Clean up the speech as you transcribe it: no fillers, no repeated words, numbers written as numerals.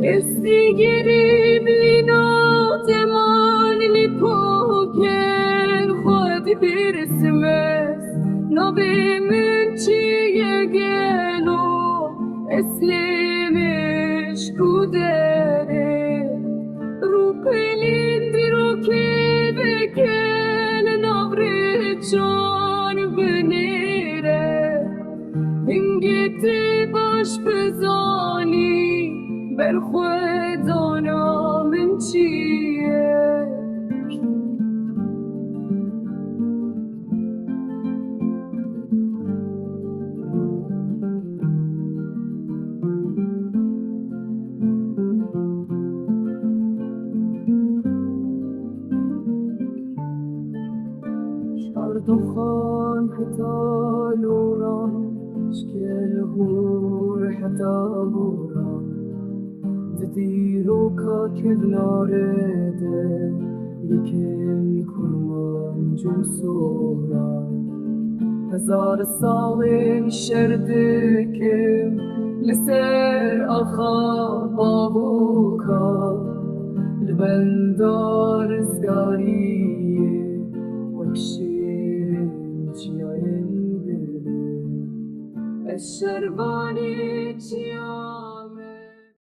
استیگری بلینات مالنی پاکن خود برسمس نبی من چیه گلو اسلمش کودره رو پلید رو که بکن نبری چان بنیره اینگه باش بزانی بر خودانا من چیه شردخان حتى لوران شكل هور حتى بوران تديرو كل نارده يكن كرمان جسوران هزار سال شردكم لسر أخا بابوكا لبندار زغاريه وكشير جياين بله الشرباني جيان